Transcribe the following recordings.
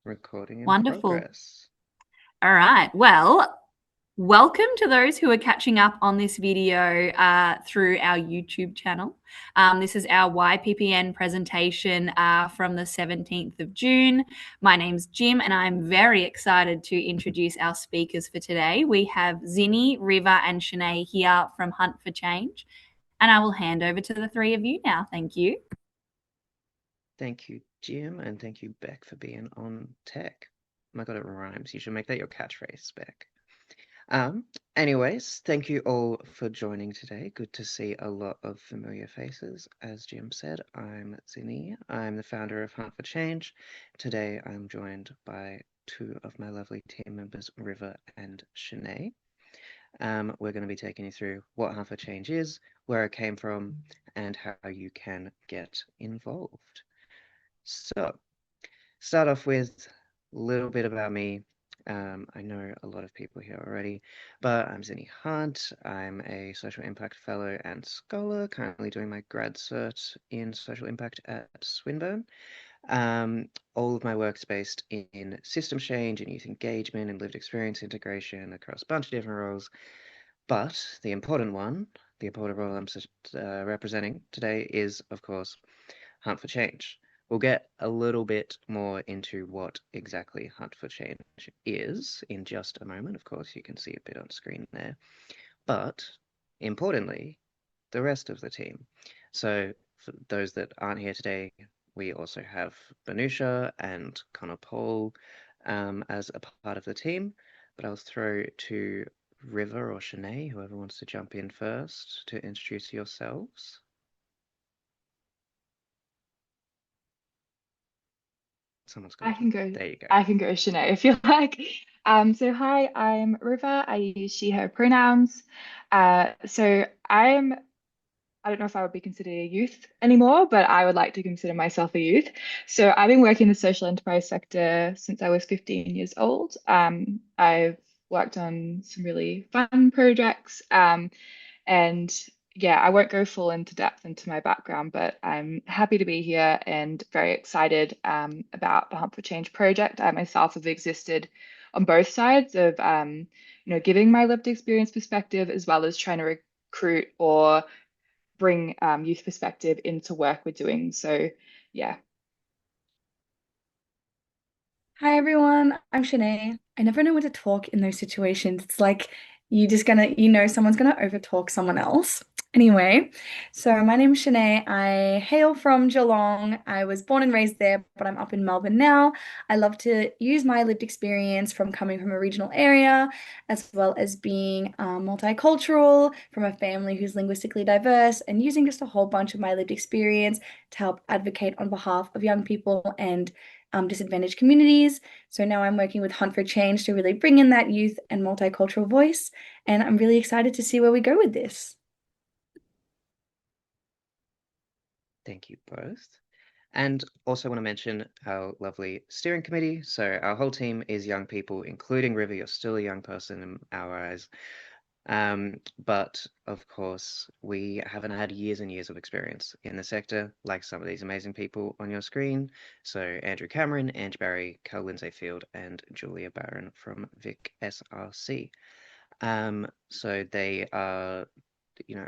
Recording in Wonderful. progress. All right. Well, welcome to those who are catching up on this video through our YouTube channel. This is our YPPN presentation from the 17th of June. My name's Jim, and I'm very excited to introduce our speakers for today. We have Zinny, River, and Shanay here from Hunt for Change. And I will hand over to the three of you now. Thank you. Thank you, Jim, and thank you, Beck, for being on tech. Oh my God, it rhymes. You should make that your catchphrase, Beck. Um, Anyways, thank you all for joining today. Good to see a lot of familiar faces. As Jim said, I'm Zinny. I'm the founder of Hunt for Change. Today, I'm joined by two of my lovely team members, River and Shanay. We're going to be taking you through what Hunt for Change is, where it came from, and how you can get involved. So, start off with a little bit about me. I know a lot of people here already, but I'm Zinny Hunt. I'm a social impact fellow and scholar, currently doing my grad cert in social impact at Swinburne. All of my work's based in systems change and youth engagement and lived experience integration across a bunch of different roles. But the important one, the important role I'm representing today is, of course, Hunt for Change. We'll get a little bit more into what exactly Hunt for Change is in just a moment. Of course, you can see a bit on screen there. But importantly, the rest of the team. So, for those that aren't here today, we also have Benusha and Connor Paul as a part of the team. But I'll throw to River or Shanay, whoever wants to jump in first, to introduce yourselves. Someone's got I to can go. go. There you go. I can go, Shanay, if you like. So hi, I'm River. I use she, her pronouns. So I don't know if I would be considered a youth anymore, but I would like to consider myself a youth. So I've been working in the social enterprise sector since I was 15 years old. I've worked on some really fun projects. And yeah, I won't go full into depth into my background, but I'm happy to be here and very excited about the Hunt for Change project. I myself have existed on both sides of giving my lived experience perspective as well as trying to recruit or bring youth perspective into work we're doing. So yeah. Hi everyone, I'm Shanay. I never know when to talk in those situations. It's like someone's gonna overtalk someone else. Anyway, so my name's Shanay. I hail from Geelong. I was born and raised there, but I'm up in Melbourne now. I love to use my lived experience from coming from a regional area, as well as being multicultural, from a family who's linguistically diverse, and using just a whole bunch of my lived experience to help advocate on behalf of young people and disadvantaged communities. So now I'm working with Hunt for Change to really bring in that youth and multicultural voice. And I'm really excited to see where we go with this. Thank you both. And also want to mention our lovely steering committee. So our whole team is young people, including River. You're still a young person in our eyes. But of course, we haven't had years and years of experience in the sector, like some of these amazing people on your screen. So Andrew Cameron, Ange Barry, Cal Lindsay Field, and Julia Barron from Vic SRC. So they are,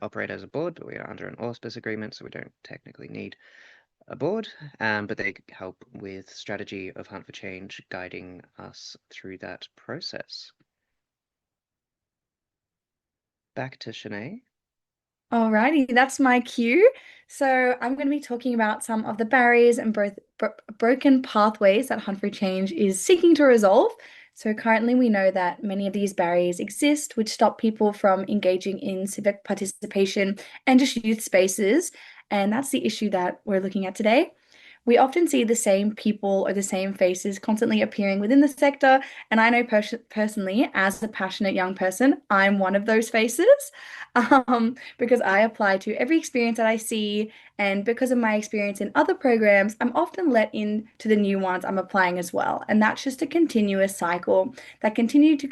operate as a board, but we are under an auspice agreement, so we don't technically need a board, but they help with strategy of Hunt for Change, guiding us through that process. Back to Shanay. Alrighty, that's my cue. So I'm going to be talking about some of the barriers and broken pathways that Hunt for Change is seeking to resolve. So currently we know that many of these barriers exist, which stop people from engaging in civic participation and just youth spaces. And that's the issue that we're looking at today. We often see the same people or the same faces constantly appearing within the sector. And I know personally, as a passionate young person, I'm one of those faces because I apply to every experience that I see. And because of my experience in other programs, I'm often let in to the new ones I'm applying as well. And that's just a continuous cycle that continue to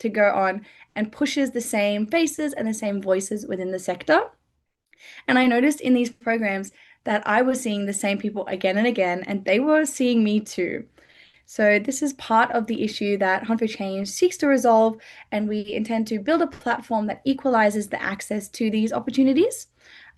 go on and pushes the same faces and the same voices within the sector. And I noticed in these programs that I was seeing the same people again and again, and they were seeing me too. So this is part of the issue that Hunt for Change seeks to resolve, and we intend to build a platform that equalizes the access to these opportunities.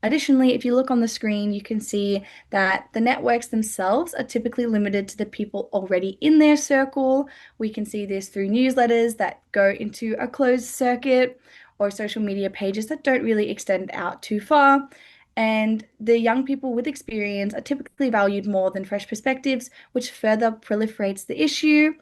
Additionally, if you look on the screen, you can see that the networks themselves are typically limited to the people already in their circle. We can see this through newsletters that go into a closed circuit or social media pages that don't really extend out too far. And the young people with experience are typically valued more than fresh perspectives, which further proliferates the issue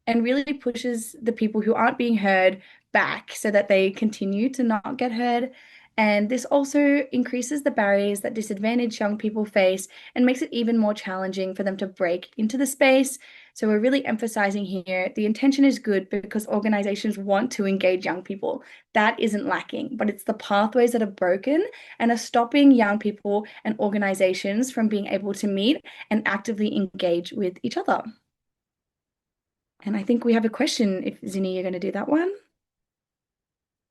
and really pushes the people who aren't being heard back so that they continue to not get heard. And this also increases the barriers that disadvantaged young people face and makes it even more challenging for them to break into the space. So we're really emphasizing here the intention is good because organizations want to engage young people. That isn't lacking, but it's the pathways that are broken and are stopping young people and organizations from being able to meet and actively engage with each other. And I think we have a question. If Zinny, you're going to do that one.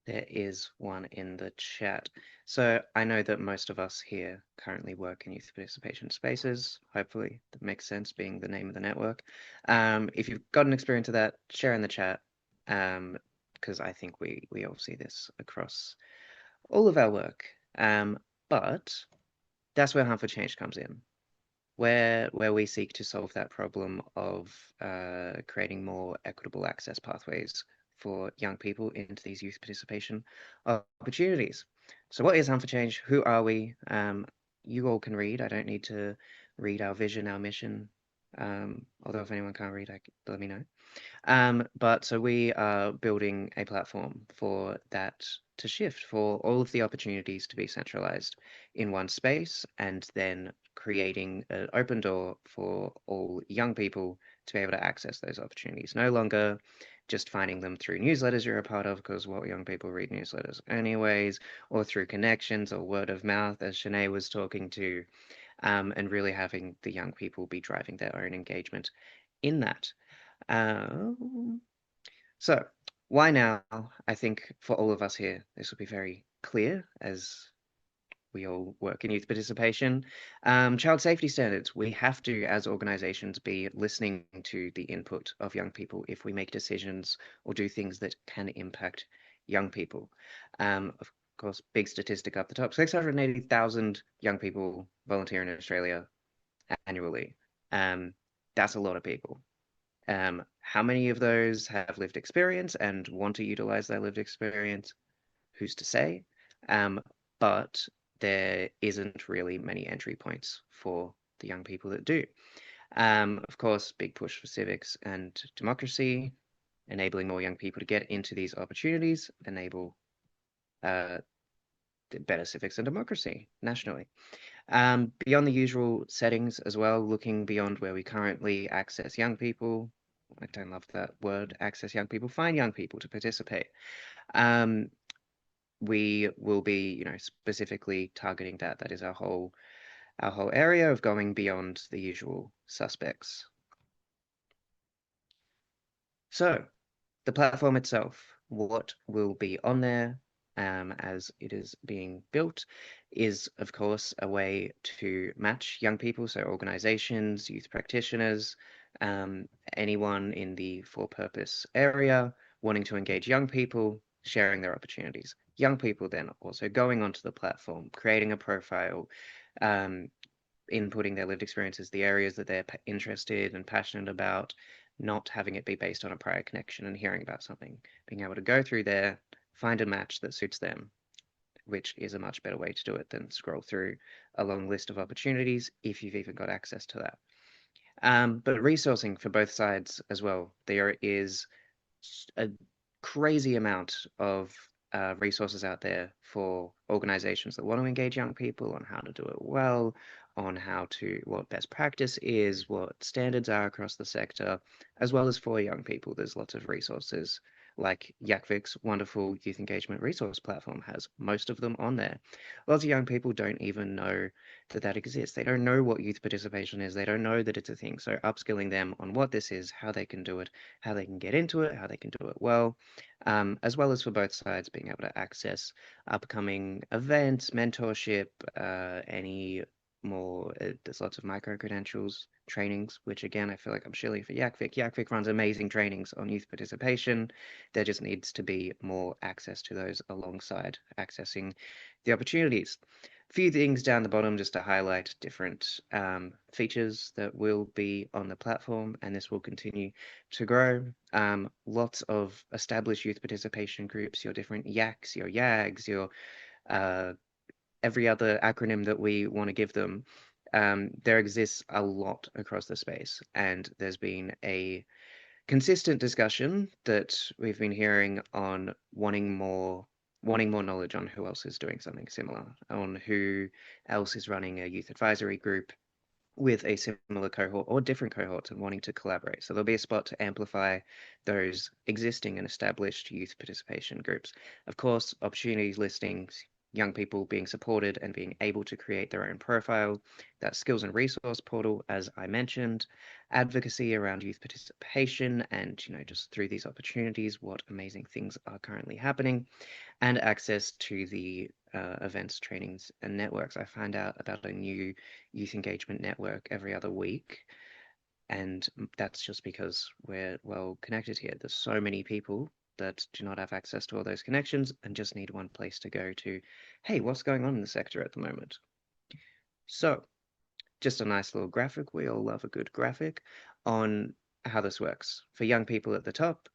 There is one in the chat. So I know that most of us here currently work in youth participation spaces. Hopefully that makes sense, being the name of the network. If you've got an experience of that, share in the chat, because I think we all see this across all of our work. But that's where Hunt for Change comes in, where we seek to solve that problem of creating more equitable access pathways for young people into these youth participation opportunities. So what is Hunt for Change? Who are we? You all can read. I don't need to read our vision, our mission. Although if anyone can't read, let me know. But so we are building a platform for that to shift, for all of the opportunities to be centralized in one space, and then creating an open door for all young people to be able to access those opportunities. No longer just finding them through newsletters you're a part of, because what young people read newsletters anyways, or through connections or word of mouth, as Shanay was talking to, and really having the young people be driving their own engagement in that. So, why now? I think for all of us here, this will be very clear as we all work in youth participation. Child safety standards. We have to, as organizations, be listening to the input of young people if we make decisions or do things that can impact young people. Of course, big statistic up the top, 680,000 young people volunteer in Australia annually. That's a lot of people. How many of those have lived experience and want to utilize their lived experience? Who's to say? But there isn't really many entry points for the young people that do. Of course, big push for civics and democracy, enabling more young people to get into these opportunities, enable better civics and democracy nationally. Beyond the usual settings as well, looking beyond where we currently access young people. I don't love that word, access young people, find young people to participate. We will be, specifically targeting that. That is our whole area of going beyond the usual suspects. So, the platform itself, what will be on there as it is being built is, of course, a way to match young people, so organizations, youth practitioners, anyone in the for-purpose area wanting to engage young people, sharing their opportunities. Young people then also going onto the platform, creating a profile, inputting their lived experiences, the areas that they're interested and passionate about, not having it be based on a prior connection and hearing about something, being able to go through there, find a match that suits them, which is a much better way to do it than scroll through a long list of opportunities if you've even got access to that. But resourcing for both sides as well. There is a crazy amount of resources out there for organizations that want to engage young people on how to do it well, on what best practice is, what standards are across the sector, as well as for young people. There's lots of resources like YACVic's wonderful youth engagement resource platform has most of them on there. Lots of young people don't even know that exists. They don't know what youth participation is. They don't know that it's a thing. So upskilling them on what this is, how they can do it, how they can get into it, how they can do it well, as well as for both sides being able to access upcoming events, mentorship, any more, there's lots of micro-credentials trainings, which again, I feel like I'm shilling for YACVic. YACVic runs amazing trainings on youth participation. There just needs to be more access to those alongside accessing the opportunities. A few things down the bottom just to highlight different features that will be on the platform, and this will continue to grow. Lots of established youth participation groups, your different YACs, your YAGs, your uh, every other acronym that we want to give them. There exists a lot across the space, and there's been a consistent discussion that we've been hearing on wanting more knowledge on who else is doing something similar, on who else is running a youth advisory group with a similar cohort or different cohorts and wanting to collaborate. So there'll be a spot to amplify those existing and established youth participation groups. Of course, opportunities listings, young people being supported and being able to create their own profile, that skills and resource portal, as I mentioned, advocacy around youth participation and, just through these opportunities, what amazing things are currently happening, and access to the events, trainings, and networks. I find out about a new youth engagement network every other week, and that's just because we're well connected here. There's so many people that do not have access to all those connections and just need one place to go to, hey, what's going on in the sector at the moment? So, just a nice little graphic. We all love a good graphic on how this works. For young people at the top,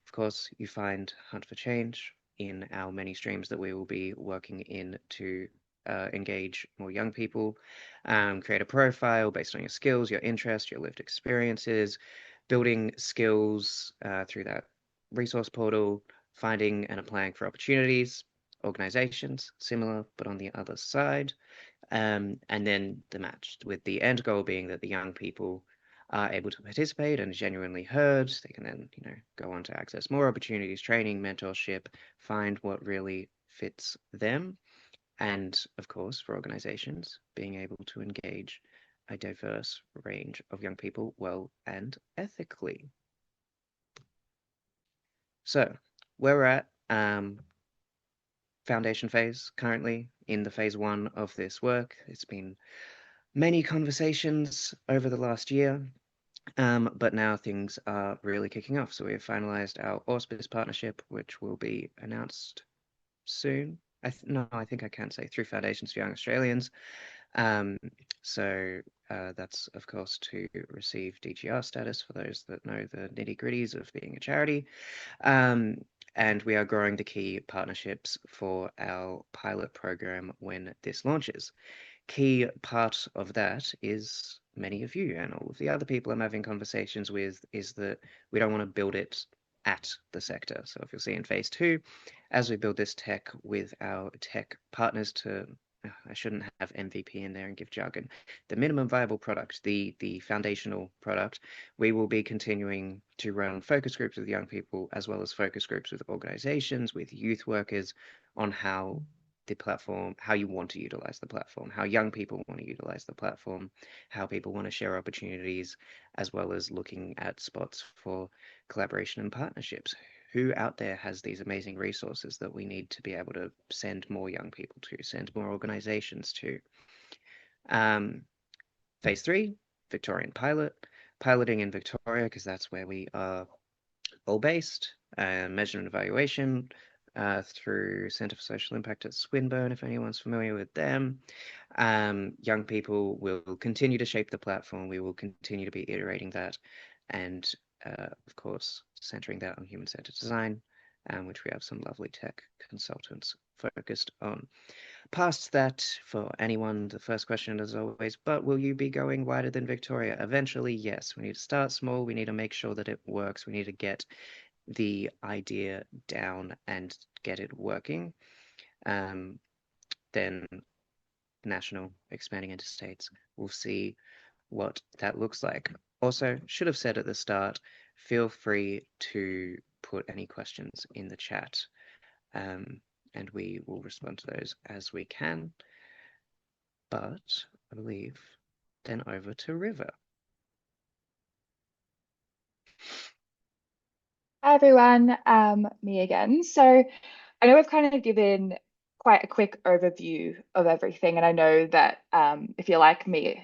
of course, you find Hunt for Change in our many streams that we will be working in to engage more young people, create a profile based on your skills, your interests, your lived experiences, building skills through that resource portal, finding and applying for opportunities, organizations, similar, but on the other side. And then the match, with the end goal being that the young people are able to participate and genuinely heard. They can then, go on to access more opportunities, training, mentorship, find what really fits them. And of course, for organizations, being able to engage a diverse range of young people well and ethically. So, where we're at, foundation phase currently in the phase one of this work. It's been many conversations over the last year, but now things are really kicking off. So we have finalized our auspice partnership, which will be announced soon. No, I think I can say through Foundations for Young Australians. Um, so that's, of course, to receive DGR status for those that know the nitty-gritties of being a charity. And we are growing the key partnerships for our pilot program when this launches. Key part of that is many of you and all of the other people I'm having conversations with is that we don't want to build it at the sector. So if you'll see in phase two, as we build this tech with our tech partners to, I shouldn't have MVP in there and give jargon, the minimum viable product, the foundational product, we will be continuing to run focus groups with young people as well as focus groups with organizations, with youth workers on how the platform, how you want to utilize the platform, how young people want to utilize the platform, how people want to share opportunities, as well as looking at spots for collaboration and partnerships. Who out there has these amazing resources that we need to be able to send more young people to, send more organizations to? Phase three, Victorian pilot, piloting in Victoria, because that's where we are all based, measurement and evaluation, through Centre for Social Impact at Swinburne, if anyone's familiar with them. Young people will continue to shape the platform. We will continue to be iterating that and, of course, centering that on human-centered design, which we have some lovely tech consultants focused on. Past that, for anyone, the first question as always, but will you be going wider than Victoria? Eventually, yes. We need to start small. We need to make sure that it works. We need to get the idea down and get it working. Then national, expanding into states, we'll see what that looks like. Also, should have said at the start, feel free to put any questions in the chat, and we will respond to those as we can. But I believe then over to River. Hi everyone, me again. So I know we've kind of given quite a quick overview of everything. And I know that if you're like me,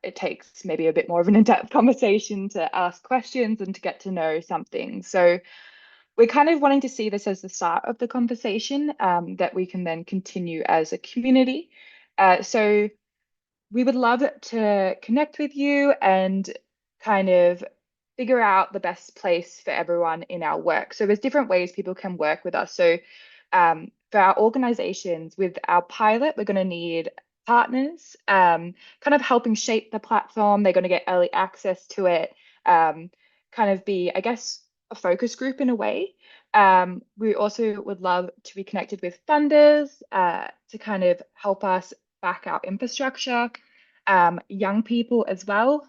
it takes maybe a bit more of an in-depth conversation to ask questions and to get to know something. So we're kind of wanting to see this as the start of the conversation that we can then continue as a community. So we would love to connect with you and kind of figure out the best place for everyone in our work. So there's different ways people can work with us. So for our organizations, with our pilot, we're going to need partners, kind of helping shape the platform. They're going to get early access to it, kind of be, I guess, a focus group in a way. We also would love to be connected with funders to kind of help us back our infrastructure, young people as well.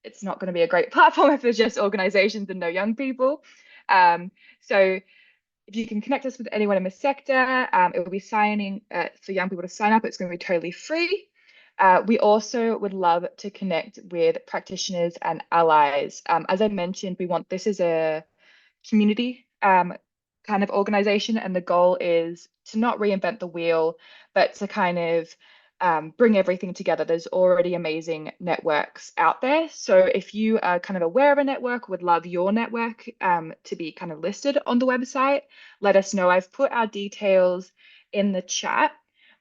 It's not going to be a great platform if there's just organizations and no young people. So if you can connect us with anyone in the sector, it will be signing for young people to sign up. It's going to be totally free. We also would love to connect with practitioners and allies. As I mentioned, we want this as a community kind of organization, and the goal is to not reinvent the wheel, but to kind of bring everything together. There's already amazing networks out there. So if you are kind of aware of a network, would love your network to be kind of listed on the website, let us know. I've put our details in the chat.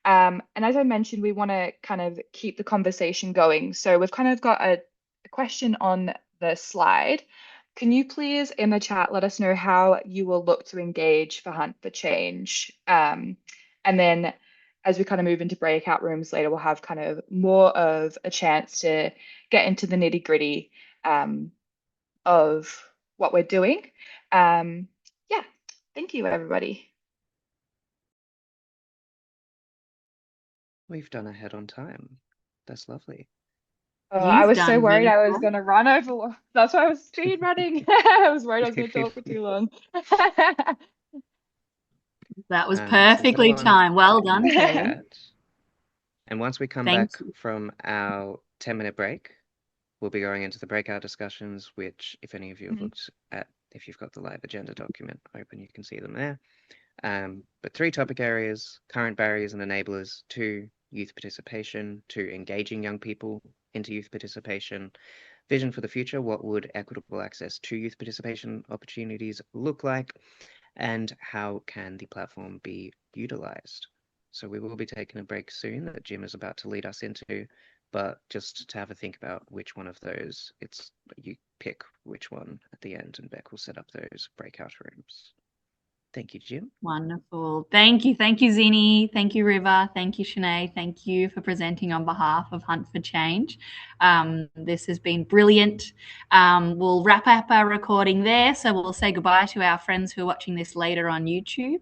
And as I mentioned, we want to kind of keep the conversation going. So we've kind of got a question on the slide. Can you please in the chat let us know how you will look to engage for Hunt for Change? And then as we kind of move into breakout rooms later, we'll have kind of more of a chance to get into the nitty-gritty of what we're doing. Yeah, thank you, everybody. We've done ahead on time. That's lovely. I You've was so done worried I was wonderful. going to run over. That's why I was speed running. I was worried I was going to talk for too long. That was Since perfectly everyone timed. Well done, didn't team. chat, and once we come Thank back you. from our 10-minute break, we'll be going into the breakout discussions, which if any of you have looked at, if you've got the live agenda document open, you can see them there. But 3 topic areas: current barriers and enablers, 2, youth participation, 2, engaging young people into youth participation, vision for the future, what would equitable access to youth participation opportunities look like, and how can the platform be utilized. So we will be taking a break soon that Jim is about to lead us into, but just to have a think about which one of those, you pick which one at the end, and Beck will set up those breakout rooms. Thank you, Jim. Wonderful. Thank you. Thank you, Zinny. Thank you, River. Thank you, Shanay. Thank you for presenting on behalf of Hunt for Change. This has been brilliant. We'll wrap up our recording there. So we'll say goodbye to our friends who are watching this later on YouTube.